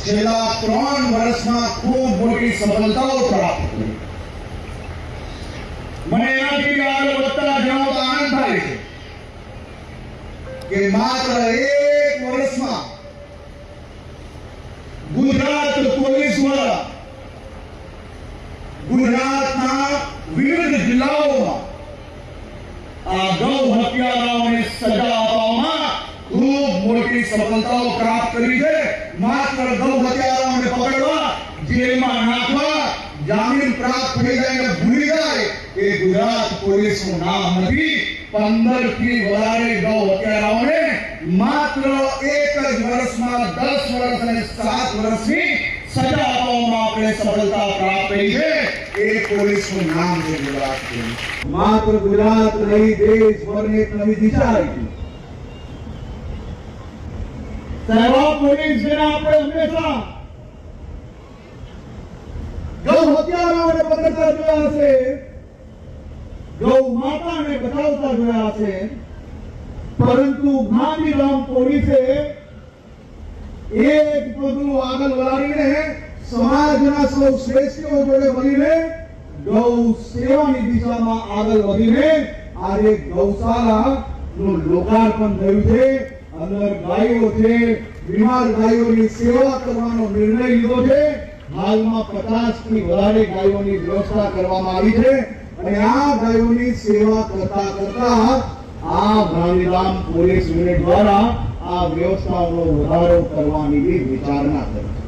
છેલ્લા 3 વર્ષમાં ખૂબ મોટી સફળતાઓ પ્રાપ્ત કરી। મને એનાથી આગળ વધતા જણાવતા આનંદ થાય છે કે માત્ર 1 વર્ષમાં ગુજરાત પોલીસ દ્વારા ગુજરાતના વિવિધ જિલ્લાઓમાં આ ગૌ હત્યારાઓને સજા આપવામાં ખૂબ મોટી સફળતાઓ પ્રાપ્ત કરી છે। માત્ર ગૌ હત્યારાઓને પકડવા, જેલમાં નાખવા, જામીન પ્રાપ્ત થઈ જાય અને ભૂલી જાય એ ગુજરાત પોલીસનું નામ નથી। 15 થી વધારે ગૌ હત્યારાઓને માત્ર 1 જ વર્ષમાં 10 વર્ષ અને 7 વર્ષની સજા આપવામાં આપણે સફળતા પ્રાપ્ત કરી છે। એ પોલીસનું નામ છે ગુજરાત પોલીસ। માત્ર ગુજરાત નહીં, દેશભરને એક નવી દિશા આપી। સહેવાગ પોલીસ જેને આપણે હંમેશા ગૌ હત્યારાઓને પકડતા જોયા છે, ગૌ માતાને બચાવતા જોયા છે, પરંતુ ગાંધીધામ પોલીસે એક પગલું આગળ વધારીને સમાજના સૌ શ્રેષ્ઠીઓ જોડે મળીને ગૌ સેવાની દિશામાં આગળ વધીને આજે ગૌશાળાનું લોકાર્પણ થયું છે। અંદર ગાયો છે, બીમાર ગાયોની સેવા કરવાનો નિર્ણય લીધો છે। હાલમાં 50 થી વધારે ગાયોની વ્યવસ્થા કરવામાં આવી છે અને આ ગાયોની સેવા કરતા કરતા આ ગાંધીધામ પોલીસ યુનિટ દ્વારા આ વ્યવસ્થાનો વધારો કરવાની વિચારણા કરી છે।